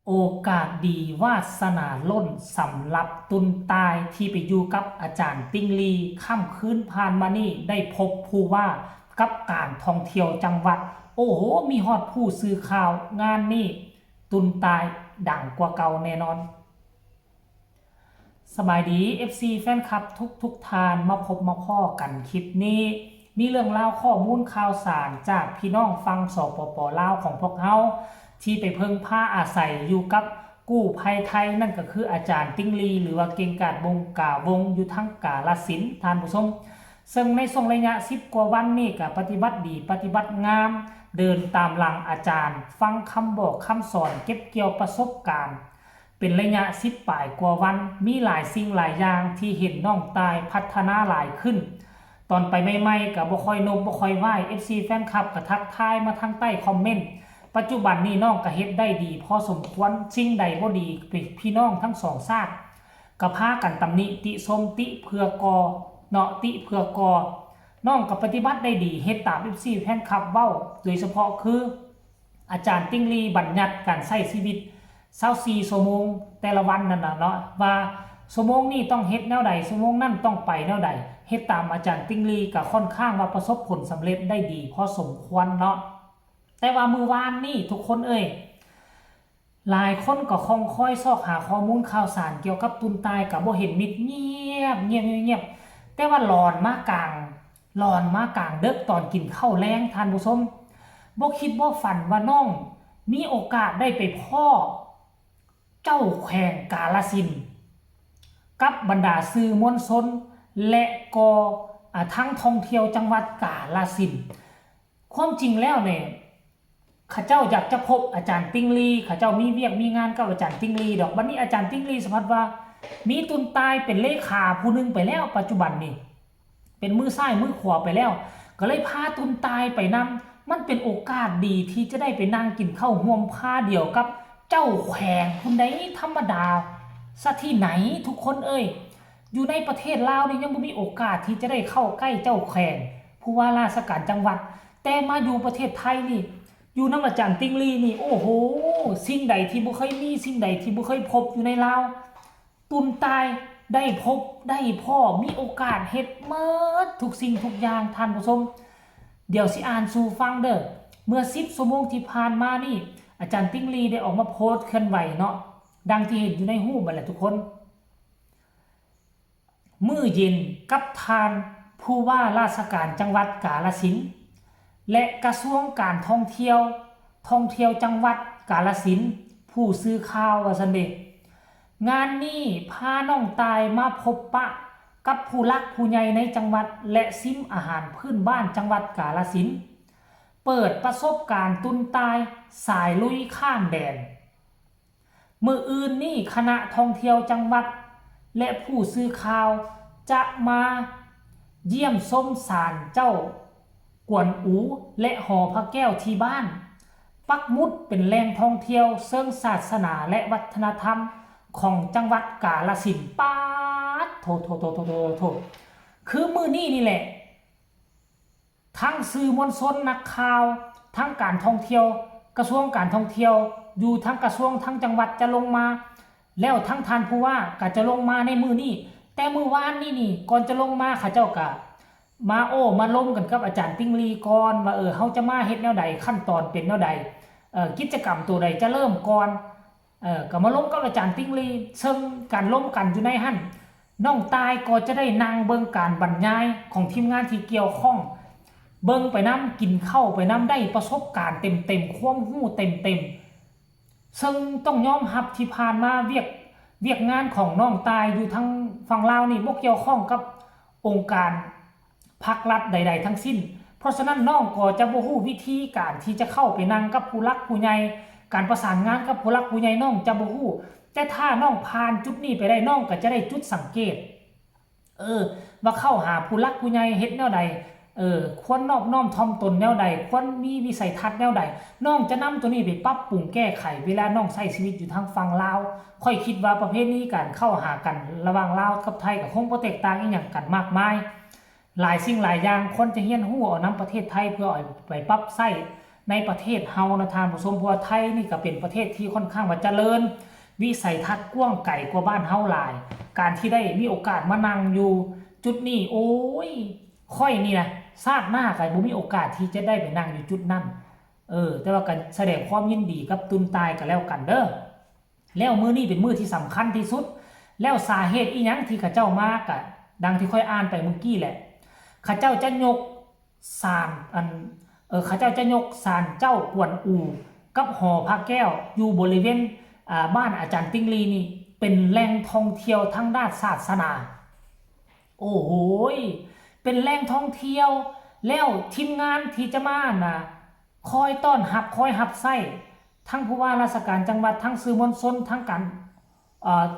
โอกาสดีวาสนาล้นสำหรับตุนตายที่ไปอยู่กับอาจารย์ติ้งลีค่ำคืนผ่านมานี่ได้พบผู้ว่ากับการท่องเที่ยวจังหวัดโอ้โหมีฮอดผู้สื่อข่าวงานนี่ตุนตายดังกว่าเก่าแน่นอนสบายดี FC แฟนคลับทุกทานมาพบมาพ้อกันคลิปนี้มีเรื่องเล่าข้อมูลข่าวสารจากพี่น้องฟังสปปลาวของพวกเขาที่ไปเพิ่งผ้าอาศัยอยู่กับกู้ภัยไทยนั่นก็คืออาจารย์ติ้งลีหรือว่าเก่งกาจวงกาวงอยู่ทั้งกาลสินทานผู้ชมซึ่งในช่วงระยะ10 กว่าวันนี่ก็ปฏิบัติดีปฏิบัติงามเดินตามหลังอาจารย์ฟังคำบอกคำสอนเก็บเกี่ยวประสบการณ์เป็นระยะ10 ปลายกว่าวันมีหลายสิ่งหลายอย่างที่เห็นน้องตายพัฒนาหลายขึ้นตอนไปใหม่ๆกับบ่ค่อยนมบ่ค่อยไหว FC แฟนคลับก็ทักทายมาทางใต้คอมเมนต์ปัจจุบันนี้น้องก็เฮ็ดได้ดีพอสมควรสิ่งใดบ่ดีพี่น้องทั้งสองชาติก็พากันตำหนิติชมติเพื่อกอเนาะติเพื่อกอน้องก็ปฏิบัติได้ดีเฮ็ดตาม FC แฟนคลับเว้าโดยเฉพาะคืออาจารย์ติ้งลีบัญญัติการใช้ชีวิต24 ชั่วโมงแต่ละวันนั่นน่ะเนาะว่าชั่วโมงนี้ต้องเฮ็ดแนวใดชั่วโมงนั้นต้องไปแนวใดเฮ็ดตามอาจารย์ติ้งลีก็ค่อนข้างว่าประสบผลสำเร็จได้ดีพอสมควรเนาะแต่ว่ามือวานนี่ทุกคนหลายคนก็คงค่อยซอกหาข้อมูลข่าวสารเกี่ยวกับตุนตายกับบ่เห็นมิดเงียบเงียบเงียบแต่ว่าหลอนมากลางเดึกตอนกินข้าวแรงทานผู้ชมบ่คิดบ่ฝันว่าน้องมีโอกาสได้ไปพ่อเจ้าแขวงกาฬสินธุ์กับบรรดาสื่อมวลชนและก็ทั้งท่องเที่ยวจังหวัดกาฬสินธุ์ความจริงแล้วเนี่ยข้าเจ้าอยากจะพบอาจารย์ติ้งลีข้าเจ้ามีเวียกมีงานกับอาจารย์ติ้งลีดอกวันนี้อาจารย์ติ้งลีสัมผัสว่ามีตุนตายเป็นเลขาผู้นึงไปแล้วปัจจุบันนี่เป็นมือซ้ายมือขวาไปแล้วก็เลยพาตุนตายไปนำมันเป็นโอกาสดีที่จะได้ไปนั่งกินข้าวห่วมผ้าเดียวกับเจ้าแขวงคนใดธรรมดาซะที่ไหนทุกคนอยู่ในประเทศลาวนี่ยังไม่มีโอกาสที่จะได้เข้าใกล้เจ้าแขวงผู้ว่าราชการจังหวัดแต่มาอยู่ประเทศไทยนี่อยู่น้ำอาจารย์ติ้งลีนี่โอ้โหสิ่งใดที่บุเคยมีสิ่งใดที่บุเคยพบอยู่ในลาวตุนตายได้พบได้พ่อมีโอกาสเฮ็ดเมิดทุกสิ่งทุกอย่างท่านผู้ชมเดี๋ยวสิอ่านสู่ฟังเด้อเมื่อ10 ชั่วโมงที่ผ่านมานี่อาจารย์ติ้งลีได้ออกมาโพสต์เคลื่อนไหวเนาะดังที่เห็นอยู่ในรูปนั่นแหละทุกคนมื้อเย็นกับทานผู้ว่าราชการจังหวัดกาฬสินธุ์และกระทรวงการท่องเที่ยวจังหวัดกาฬสินธุ์ผู้ซื้อข่าวว่าซั่นเด้งานนี้พาน้องตายมาพบปะกับผู้หลักผู้ใหญ่ในจังหวัดและซิมอาหารพื้นบ้านจังหวัดกาฬสินธุ์เปิดประสบการณ์ตุนตายสายลุยข้ามแดนมื้ออื่นนี่คณะท่องเที่ยวจังหวัดและผู้ซื้อข่าวจะมาเยี่ยมชมศาลเจ้ากวนอูและหอพระแก้วที่บ้านปักมุดเป็นแหล่งท่องเที่ยวเชิงศาสนาและวัฒนธรรมของจังหวัดกาฬสินธุ์ป๊าดโถคือมือนี่แหละทั้งสื่อมวลชนนักข่าวทั้งการท่องเที่ยวกระทรวงการท่องเที่ยวอยู่ทั้งกระทรวงทั้งจังหวัดจะลงมาแล้วทั้งท่านผู้ว่าก็จะลงมาในมือนี้แต่มือวานนี่ก่อนจะลงมาข้าเจ้าก็มาล้มกันกับอาจารย์ติ้งลีก่อนว่าเฮาจะมาเฮ็ดแนวใดขั้นตอนเป็นแนวใดกิจกรรมตัวใดจะเริ่มก่อนก็มาล้มกับอาจารย์ติ้งลีซึ่งการล้มกันอยู่ในหั่นน้องตายก็จะได้นั่งเบิ่งการบรรยายของทีมงานที่เกี่ยวข้องเบิ่งไปน้ำกินข้าวไปน้ำได้ประสบการณ์เต็มความรู้เต็มซึ่งต้องยอมรับที่ผ่านมาเวียกงานของน้องตายอยู่ทั้งฝั่งลาวนี่บ่เกี่ยวข้องกับองค์การภาครัฐใดๆทั้งสิ้นเพราะฉะนั้นน้องก็จะบ่ฮู้วิธีการที่จะเข้าไปนั่งกับผู้หลักผู้ใหญ่การประสานงานกับผู้หลักผู้ใหญ่น้องจะบ่ฮู้แต่ถ้าน้องผ่านจุดนี้ไปได้น้องก็จะได้จุดสังเกตว่าเข้าหาผู้หลักผู้ใหญ่เฮ็ดแนวใดควรนอบน้อมถ่อมตนแนวใดควรมีวิสัยทัศน์แนวใดน้องจะนำตัวนี้ไปปรับปรุงแก้ไขเวลาน้องใช้ชีวิตอยู่ทางฝั่งลาวค่อยคิดว่าประเภทนี้การเข้าหากันระหว่างลาวกับไทยก็คงบ่แตกต่างอีหยังกันมากมายหลายสิ่งหลายอย่างคนจะเรียนรู้เอานำประเทศไทยเพื่อเอาไปปรับใช้ ในประเทศเฮานะท่านผู้ชมเพราะว่าไทยนี่ก็เป็นประเทศที่ค่อนข้างว่าเจริญวิสัยทัศน์กว้างไกลกว่าบ้านเฮาหลายการที่ได้มีโอกาสมานั่งอยู่จุดนี้โอ้ยค่อยนี่นะชาติหน้าก็บ่มีโอกาสที่จะได้ไปนั่งอยู่จุดนั้นแต่ว่ากันแสดงความยินดีกับตุนตายก็แล้วกันเด้อแล้วมื้อนี้เป็นมื้อที่สำคัญที่สุดแล้วสาเหตุอีหยังที่ข้าเจ้ามากะดังที่ค่อยอ่านไปเมื่อกี้แหละข้าเจ้าจะยกศาลข้าเจ้าจะยกศาลเจ้ากวนอูกับหอพระแก้วอยู่บริเวณบ้านอาจารย์ติ้งลีนี่เป็นแหล่งท่องเที่ยวทางด้านศาสนาโอ้โหเป็นแหล่งท่องเที่ยวแล้วทีมงานที่จะมานะคอยต้อนรับคอยรับไส้ทั้งผู้ว่าราชการจังหวัดทั้งสื่อมวลชนทั้ง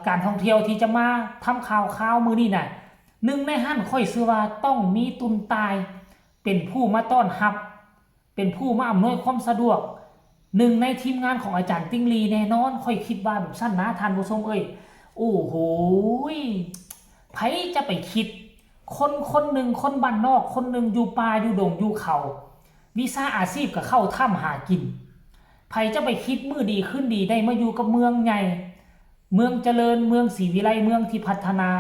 การท่องเที่ยวที่จะมาทำข่าวมือนี่น่ะหนึ่งในหั่นค่อยซื้อว่าต้องมีตุนตายเป็นผู้มาต้อนรับเป็นผู้มาอำนวยความสะดวกหนึ่งในทีมงานของอาจารย์ติ้งลีแน่นอนค่อยคิดว่าแบบสั้นนะท่านผู้ชมโอ้โหไผจะไปคิดคนหนึ่งคนบ้านนอกคนหนึ่งอยู่ป่าอยู่ดงอยู่เขาวิชาอาชีพก็เข้าถ้ำหากินไผจะไปคิดมือดีขึ้นดีได้มาอยู่กับเมืองใหญ่เมืองเจริญเมืองศรีวิไลเมืองที่พัฒนา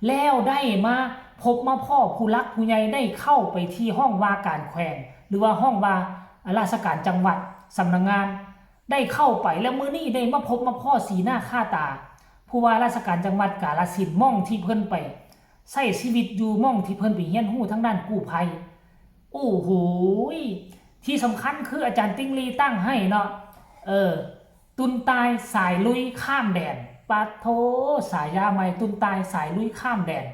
แล้วได้มาพบมาพ่อผู้รักผู้ใหญ่ได้เข้าไปที่ห้องว่าการแขวงหรือว่าห้องว่าราชการจังหวัดสำนักงานได้เข้าไปแล้วมื้อนี้ได้มาพบมาพ่อสีหน้าค่าตาผู้ว่าราชการจังหวัดกาฬสินธุ์ม่องที่เพิ่นไปใช้ชีวิตอยู่ม่องที่เพิ่นไปเรียนรู้ทางด้านกู้ภัยโอ้โหที่สำคัญคืออาจารย์ติ้งลีตั้งให้เนาะตุนตายสายลุยข้ามแดนปะโถสายาใหม่ตุนตายสายลุยข้ามแดน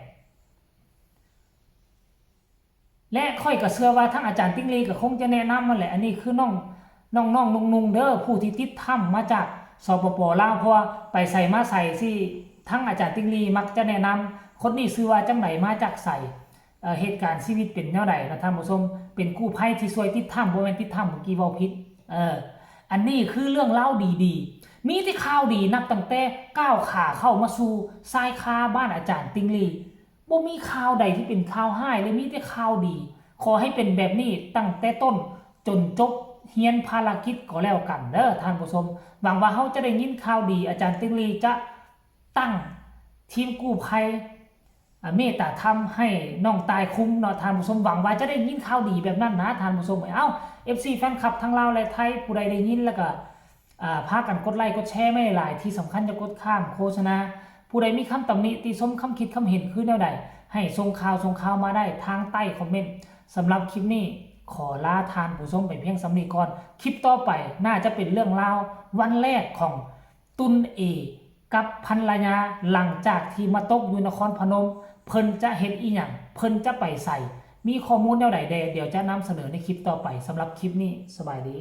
และค่อยก็เชื่อว่าทั้งอาจารย์ติ้งลีก็คงจะแนะนำมาแหละอันนี้คือน้องนุ่งเด้อผู้ที่ติดถ้ำมาจากสปป.ลาวเพราะว่าไปใส่มาใส่ที่ทั้งอาจารย์ติ้งลีมักจะแนะนำคนนี้ชื่อว่าจังไหนมาจากใส่เหตุการณ์ชีวิตเป็นแนวใดนะท่านผู้ชมเป็นกู้ภัยที่ช่วยติดถ้ำบ่แม่นติดถ้ำเมื่อกี้เว้าผิดอันนี้คือเรื่องเล่าดีๆมีที่ข่าวดีนับตั้งแต่ก้าวขาเข้ามาสู่ทรายคาบ้านอาจารย์ติ้งลีบ่มีข่าวใดที่เป็นข่าวห้ายเลยมีแต่ข่าวดีขอให้เป็นแบบนี้ตั้งแต่ต้นจนจบเฮียนภารกิจก็แล้วกันเด้อท่านผู้ชมหวังว่าเฮาจะได้ยินข่าวดีอาจารย์ติ้งลีจะตั้งทีมกู้ภัยเมตตาธรรมให้น้องตายคุ้มเนาะท่านผู้ชมหวังว่าจะได้ยินข่าวดีแบบนั้นนะท่านผู้ชมFC แฟนคลับทั้งลาวและไทยผู้ใดได้ยินแล้วก็พากันกดไลค์กดแชร์ไม่หลายที่สำคัญจะกดข้ามโฆษณาผู้ใดมีคำตำหนิติชมคำคิดคำเห็นคือแนวใดให้ส่งข่าวมาได้ทางใต้คอมเมนต์สำหรับคลิปนี้ขอลาท่านผู้ชมไปเพียงสำนีก่อนคลิปต่อไปน่าจะเป็นเรื่องราววันแรกของตุนเอกับภรรยาหลังจากที่มาตกอยู่นครพนมเพิ่นจะเห็นอีหยังเพิ่นจะไปใส่มีข้อมูลแนวใดเดี๋ยวจะนำเสนอในคลิปต่อไปสำหรับคลิปนี้สบายดี